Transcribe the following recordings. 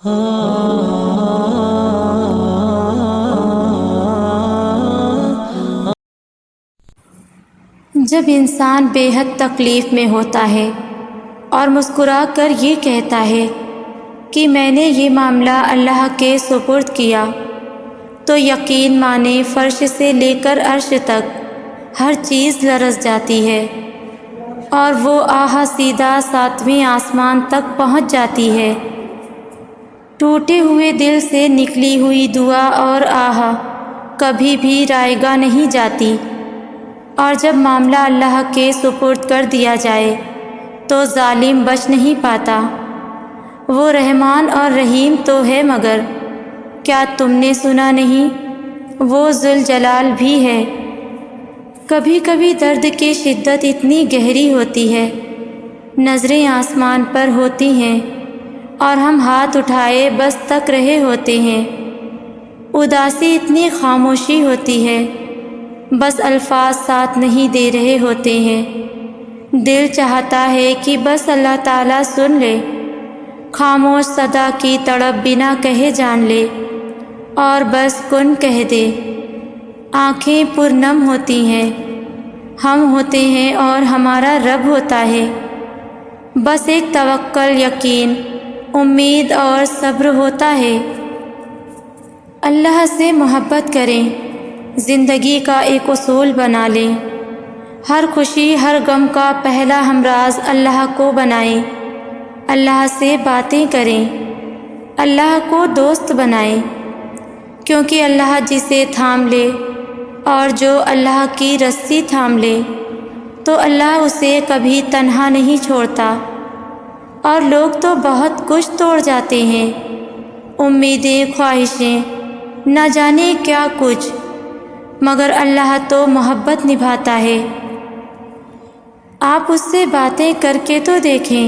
جب انسان بے حد تکلیف میں ہوتا ہے اور مسکرا کر یہ کہتا ہے کہ میں نے یہ معاملہ اللہ کے سپرد کیا، تو یقین مانے فرش سے لے کر عرش تک ہر چیز لرز جاتی ہے، اور وہ آہ سیدھا 7ویں آسمان تک پہنچ جاتی ہے۔ ٹوٹے ہوئے دل سے نکلی ہوئی دعا اور آہ کبھی بھی رائگاں نہیں جاتی، اور جب معاملہ اللہ کے سپرد کر دیا جائے تو ظالم بچ نہیں پاتا۔ وہ رحمان اور رحیم تو ہے، مگر کیا تم نے سنا نہیں، وہ ذوالجلال بھی ہے۔ کبھی کبھی درد کی شدت اتنی گہری ہوتی ہے، نظریں آسمان پر ہوتی ہیں اور ہم ہاتھ اٹھائے بس تک رہے ہوتے ہیں۔ اداسی اتنی خاموشی ہوتی ہے، بس الفاظ ساتھ نہیں دے رہے ہوتے ہیں۔ دل چاہتا ہے کہ بس اللہ تعالیٰ سن لے، خاموش صدا کی تڑپ بنا کہے جان لے، اور بس کن کہہ دے۔ آنکھیں پرنم ہوتی ہیں، ہم ہوتے ہیں اور ہمارا رب ہوتا ہے۔ بس ایک توکل، یقین، امید اور صبر ہوتا ہے۔ اللہ سے محبت کریں، زندگی کا ایک اصول بنا لیں۔ ہر خوشی ہر غم کا پہلا ہمراز اللہ کو بنائیں۔ اللہ سے باتیں کریں، اللہ کو دوست بنائیں، کیونکہ اللہ جسے تھام لے اور جو اللہ کی رسی تھام لے تو اللہ اسے کبھی تنہا نہیں چھوڑتا۔ اور لوگ تو بہت کچھ توڑ جاتے ہیں، امیدیں، خواہشیں، نہ جانے کیا کچھ، مگر اللہ تو محبت نبھاتا ہے۔ آپ اس سے باتیں کر کے تو دیکھیں۔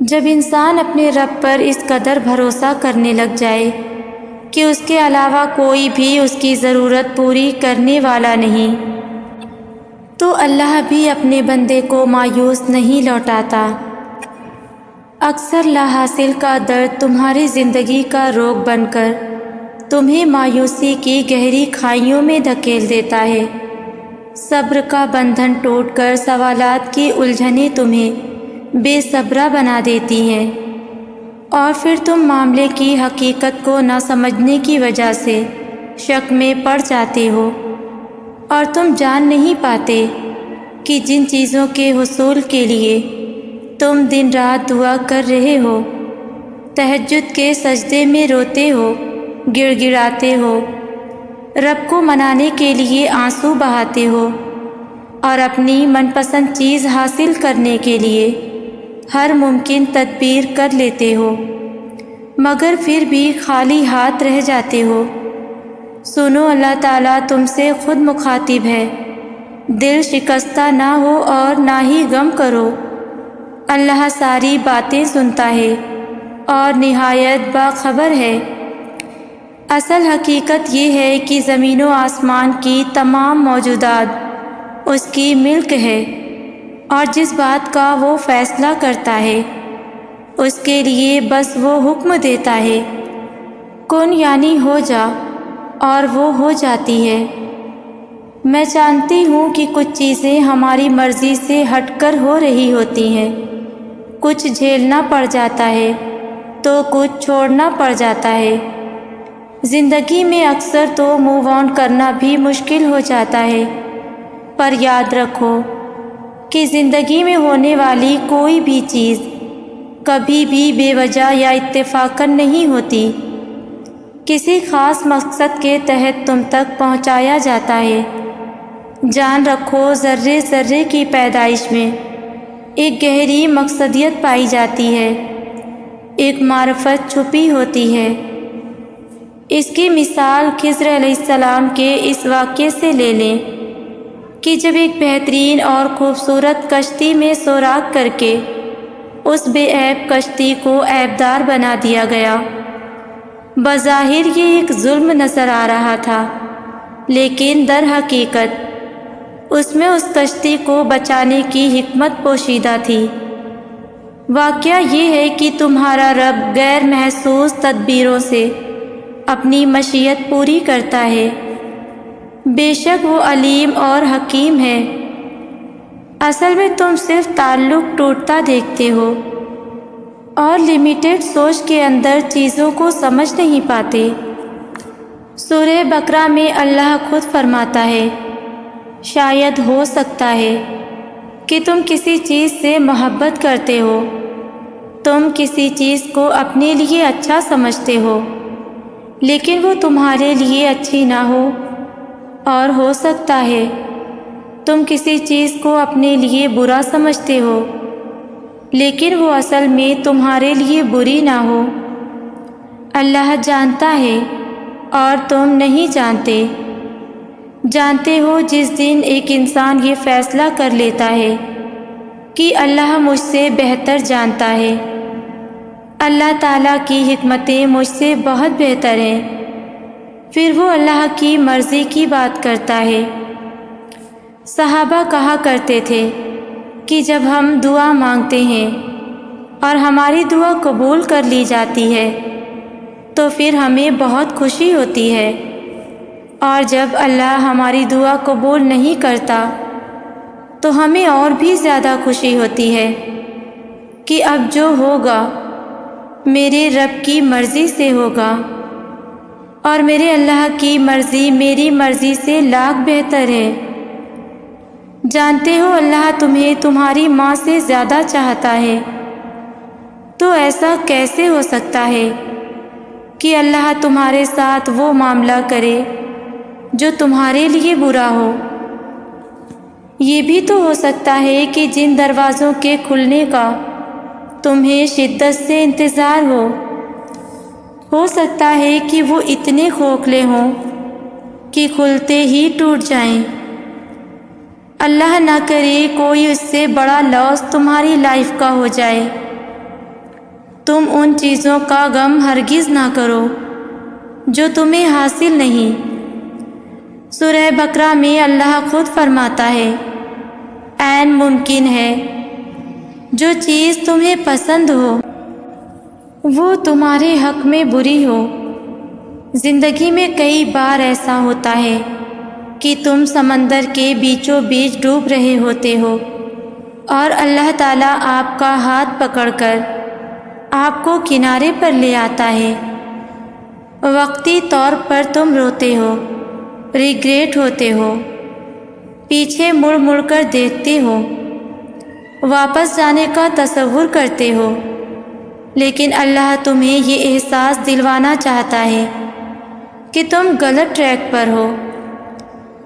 جب انسان اپنے رب پر اس قدر بھروسہ کرنے لگ جائے کہ اس کے علاوہ کوئی بھی اس کی ضرورت پوری کرنے والا نہیں، تو اللہ بھی اپنے بندے کو مایوس نہیں لوٹاتا۔ اکثر لا حاصل کا درد تمہاری زندگی کا روگ بن کر تمہیں مایوسی کی گہری کھائیوں میں دھکیل دیتا ہے۔ صبر کا بندھن ٹوٹ کر سوالات کی الجھنیں تمہیں بے صبرا بنا دیتی ہیں، اور پھر تم معاملے کی حقیقت کو نہ سمجھنے کی وجہ سے شک میں پڑ جاتے ہو، اور تم جان نہیں پاتے کہ جن چیزوں کے حصول کے لیے تم دن رات دعا کر رہے ہو، تہجد کے سجدے میں روتے ہو، گڑ گڑاتے ہو، رب کو منانے کے لیے آنسو بہاتے ہو، اور اپنی من پسند چیز حاصل کرنے کے لیے ہر ممکن تدبیر کر لیتے ہو، مگر پھر بھی خالی ہاتھ رہ جاتے ہو۔ سنو، اللہ تعالیٰ تم سے خود مخاطب ہے۔ دل شکستہ نہ ہو اور نہ ہی غم کرو، اللہ ساری باتیں سنتا ہے اور نہایت باخبر ہے۔ اصل حقیقت یہ ہے کہ زمین و آسمان کی تمام موجودات اس کی ملک ہے، اور جس بات کا وہ فیصلہ کرتا ہے اس کے لیے بس وہ حکم دیتا ہے، کن یعنی ہو جا، اور وہ ہو جاتی ہے۔ میں جانتی ہوں کہ کچھ چیزیں ہماری مرضی سے ہٹ کر ہو رہی ہوتی ہیں، کچھ جھیلنا پڑ جاتا ہے تو کچھ چھوڑنا پڑ جاتا ہے۔ زندگی میں اکثر تو موو آن کرنا بھی مشکل ہو جاتا ہے، پر یاد رکھو کہ زندگی میں ہونے والی کوئی بھی چیز کبھی بھی بے وجہ یا اتفاقاً نہیں ہوتی، کسی خاص مقصد کے تحت تم تک پہنچایا جاتا ہے۔ جان رکھو، ذرے ذرے کی پیدائش میں ایک گہری مقصدیت پائی جاتی ہے، ایک معرفت چھپی ہوتی ہے۔ اس کی مثال خضر علیہ السلام کے اس واقعے سے لے لیں کہ جب ایک بہترین اور خوبصورت کشتی میں سوراخ کر کے اس بے عیب کشتی کو عیبدار بنا دیا گیا۔ بظاہر یہ ایک ظلم نظر آ رہا تھا، لیکن در حقیقت اس میں اس کشتی کو بچانے کی حکمت پوشیدہ تھی۔ واقعہ یہ ہے کہ تمہارا رب غیر محسوس تدبیروں سے اپنی مشیت پوری کرتا ہے۔ بے شک وہ علیم اور حکیم ہے۔ اصل میں تم صرف تعلق ٹوٹتا دیکھتے ہو اور لمیٹڈ سوچ کے اندر چیزوں کو سمجھ نہیں پاتے۔ سورہ بقرہ میں اللہ خود فرماتا ہے، شاید ہو سکتا ہے کہ تم کسی چیز سے محبت کرتے ہو، تم کسی چیز کو اپنے لیے اچھا سمجھتے ہو لیکن وہ تمہارے لیے اچھی نہ ہو، اور ہو سکتا ہے تم کسی چیز کو اپنے لیے برا سمجھتے ہو لیکن وہ اصل میں تمہارے لیے بری نہ ہو۔ اللہ جانتا ہے اور تم نہیں جانتے۔ جانتے ہو جس دن ایک انسان یہ فیصلہ کر لیتا ہے کہ اللہ مجھ سے بہتر جانتا ہے، اللہ تعالیٰ کی حکمتیں مجھ سے بہت بہتر ہیں، پھر وہ اللہ کی مرضی کی بات کرتا ہے۔ صحابہ کہا کرتے تھے کہ جب ہم دعا مانگتے ہیں اور ہماری دعا قبول کر لی جاتی ہے تو پھر ہمیں بہت خوشی ہوتی ہے، اور جب اللہ ہماری دعا قبول نہیں کرتا تو ہمیں اور بھی زیادہ خوشی ہوتی ہے کہ اب جو ہوگا میرے رب کی مرضی سے ہوگا، اور میرے اللہ کی مرضی میری مرضی سے لاکھ بہتر ہے۔ جانتے ہو اللہ تمہیں تمہاری ماں سے زیادہ چاہتا ہے، تو ایسا کیسے ہو سکتا ہے کہ اللہ تمہارے ساتھ وہ معاملہ کرے جو تمہارے لیے برا ہو؟ یہ بھی تو ہو سکتا ہے کہ جن دروازوں کے کھلنے کا تمہیں شدت سے انتظار ہو سکتا ہے کہ وہ اتنے کھوکھلے ہوں کہ کھلتے ہی ٹوٹ جائیں۔ اللہ نہ کرے کوئی اس سے بڑا لاس تمہاری لائف کا ہو جائے۔ تم ان چیزوں کا غم ہرگز نہ کرو جو تمہیں حاصل نہیں۔ سورہ بقرہ میں اللہ خود فرماتا ہے، عین ممکن ہے جو چیز تمہیں پسند ہو وہ تمہارے حق میں بری ہو۔ زندگی میں کئی بار ایسا ہوتا ہے کہ تم سمندر کے بیچوں بیچ ڈوب رہے ہوتے ہو اور اللہ تعالیٰ آپ کا ہاتھ پکڑ کر آپ کو کنارے پر لے آتا ہے۔ وقتی طور پر تم روتے ہو، ریگریٹ ہوتے ہو، پیچھے مڑ مڑ کر دیکھتے ہو، واپس جانے کا تصور کرتے ہو، لیکن اللہ تمہیں یہ احساس دلوانا چاہتا ہے کہ تم غلط ٹریک پر ہو۔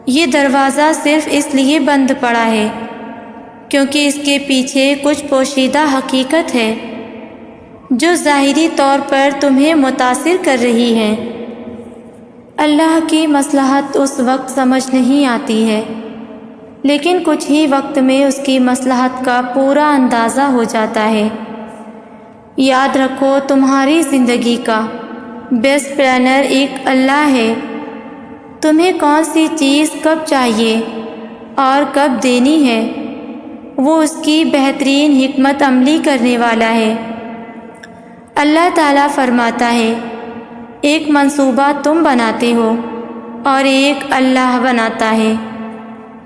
یہ دروازہ صرف اس لیے بند پڑا ہے کیونکہ اس کے پیچھے کچھ پوشیدہ حقیقت ہے جو ظاہری طور پر تمہیں متاثر کر رہی ہے۔ اللہ کی مصلحت اس وقت سمجھ نہیں آتی ہے، لیکن کچھ ہی وقت میں اس کی مصلحت کا پورا اندازہ ہو جاتا ہے۔ یاد رکھو تمہاری زندگی کا بیسٹ پلانر ایک اللہ ہے۔ تمہیں کون سی چیز کب چاہیے اور کب دینی ہے وہ اس کی بہترین حکمت عملی کرنے والا ہے۔ اللہ تعالیٰ فرماتا ہے، ایک منصوبہ تم بناتے ہو اور ایک اللہ بناتا ہے،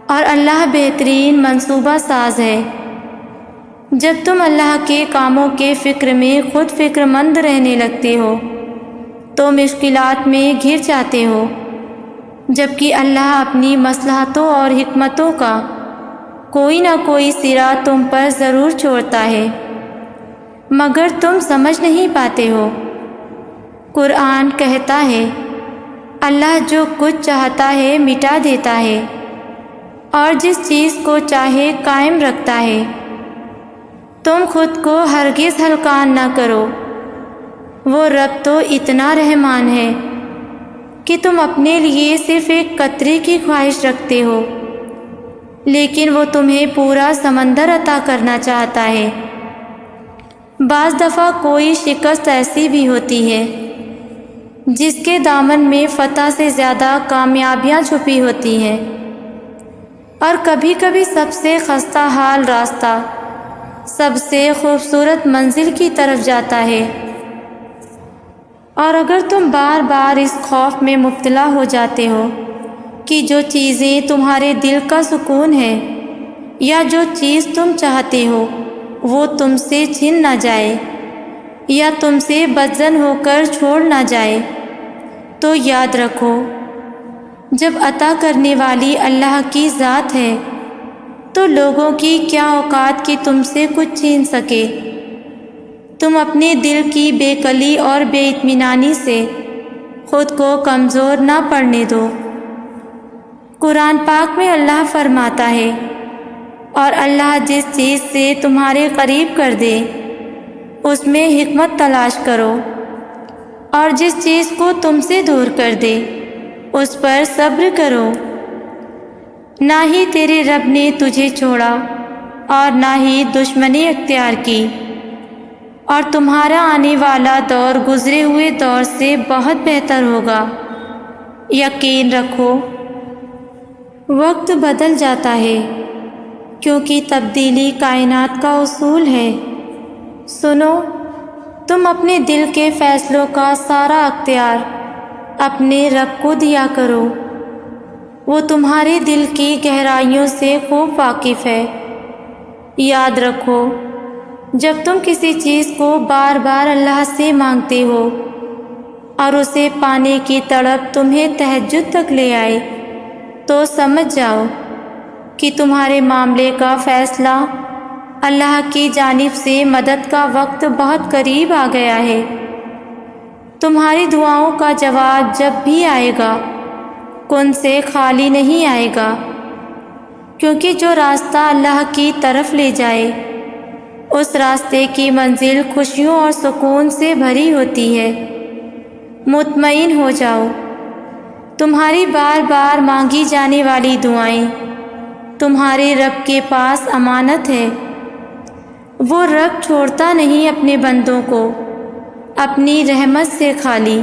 اور اللہ بہترین منصوبہ ساز ہے۔ جب تم اللہ کے کاموں کے فکر میں خود فکر مند رہنے لگتے ہو تو مشکلات میں گھر جاتے ہو، جبکہ اللہ اپنی مصلحتوں اور حکمتوں کا کوئی نہ کوئی سرا تم پر ضرور چھوڑتا ہے، مگر تم سمجھ نہیں پاتے ہو۔ قرآن کہتا ہے، اللہ جو کچھ چاہتا ہے مٹا دیتا ہے اور جس چیز کو چاہے قائم رکھتا ہے۔ تم خود کو ہرگز ہلکان نہ کرو، وہ رب تو اتنا رحمان ہے کہ تم اپنے لیے صرف ایک قطرے کی خواہش رکھتے ہو لیکن وہ تمہیں پورا سمندر عطا کرنا چاہتا ہے۔ بعض دفعہ کوئی شکست ایسی بھی ہوتی ہے جس کے دامن میں فتح سے زیادہ کامیابیاں چھپی ہوتی ہیں، اور کبھی کبھی سب سے خستہ حال راستہ سب سے خوبصورت منزل کی طرف جاتا ہے۔ اور اگر تم بار بار اس خوف میں مبتلا ہو جاتے ہو کہ جو چیزیں تمہارے دل کا سکون ہے یا جو چیز تم چاہتے ہو وہ تم سے چھن نہ جائے یا تم سے بدظن ہو کر چھوڑ نہ جائے، تو یاد رکھو جب عطا کرنے والی اللہ کی ذات ہے تو لوگوں کی کیا اوقات کہ تم سے کچھ چھین سکے۔ تم اپنے دل کی بے کلی اور بے اطمینانی سے خود کو کمزور نہ پڑنے دو۔ قرآن پاک میں اللہ فرماتا ہے، اور اللہ جس چیز سے تمہارے قریب کر دے اس میں حکمت تلاش کرو، اور جس چیز کو تم سے دور کر دے اس پر صبر کرو۔ نہ ہی تیرے رب نے تجھے چھوڑا اور نہ ہی دشمنی اختیار کی، اور تمہارا آنے والا دور گزرے ہوئے دور سے بہت بہتر ہوگا۔ یقین رکھو وقت بدل جاتا ہے کیونکہ تبدیلی کائنات کا اصول ہے۔ سنو، تم اپنے دل کے فیصلوں کا سارا اختیار اپنے رب کو دیا کرو، وہ تمہارے دل کی گہرائیوں سے خوب واقف ہے۔ یاد رکھو جب تم کسی چیز کو بار بار اللہ سے مانگتے ہو اور اسے پانے کی تڑپ تمہیں تہجد تک لے آئے تو سمجھ جاؤ کہ تمہارے معاملے کا فیصلہ اللہ کی جانب سے مدد کا وقت بہت قریب آ گیا ہے۔ تمہاری دعاؤں کا جواب جب بھی آئے گا کن سے خالی نہیں آئے گا، کیونکہ جو راستہ اللہ کی طرف لے جائے اس راستے کی منزل خوشیوں اور سکون سے بھری ہوتی ہے۔ مطمئن ہو جاؤ، تمہاری بار بار مانگی جانے والی دعائیں تمہارے رب کے پاس امانت ہے۔ وہ رب چھوڑتا نہیں اپنے بندوں کو اپنی رحمت سے خالی۔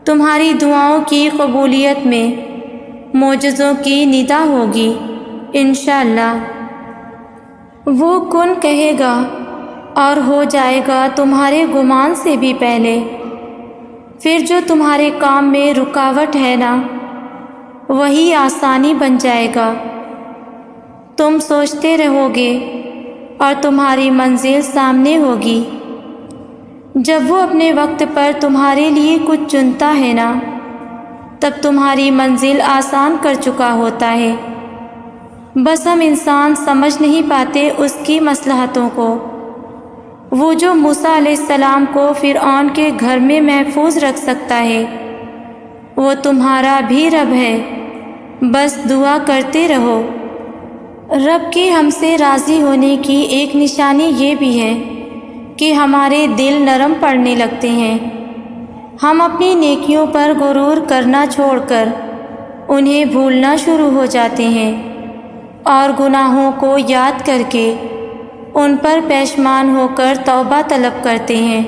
تمہاری دعاؤں کی قبولیت میں معجزوں کی ندا ہوگی انشاءاللہ۔ وہ کن کہے گا اور ہو جائے گا تمہارے گمان سے بھی پہلے۔ پھر جو تمہارے کام میں رکاوٹ ہے نا وہی آسانی بن جائے گا۔ تم سوچتے رہو گے اور تمہاری منزل سامنے ہوگی۔ جب وہ اپنے وقت پر تمہارے لیے کچھ چنتا ہے نا تب تمہاری منزل آسان کر چکا ہوتا ہے۔ بس ہم انسان سمجھ نہیں پاتے اس کی مصلحتوں کو۔ وہ جو موسیٰ علیہ السلام کو فرعون کے گھر میں محفوظ رکھ سکتا ہے وہ تمہارا بھی رب ہے۔ بس دعا کرتے رہو۔ رب کے ہم سے راضی ہونے کی ایک نشانی یہ بھی ہے کہ ہمارے دل نرم پڑنے لگتے ہیں۔ ہم اپنی نیکیوں پر غرور کرنا چھوڑ کر انہیں بھولنا شروع ہو جاتے ہیں اور گناہوں کو یاد کر کے ان پر پشیمان ہو کر توبہ طلب کرتے ہیں۔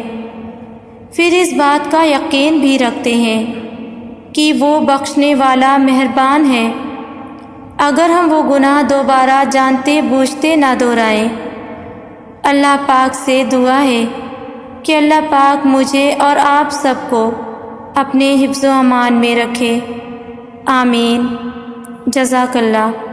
پھر اس بات کا یقین بھی رکھتے ہیں کہ وہ بخشنے والا مہربان ہے۔ اگر ہم وہ گناہ دوبارہ جانتے بوجھتے نہ دہرائیں۔ اللہ پاک سے دعا ہے کہ اللہ پاک مجھے اور آپ سب کو اپنے حفظ و امان میں رکھے۔ آمین۔ جزاک اللہ۔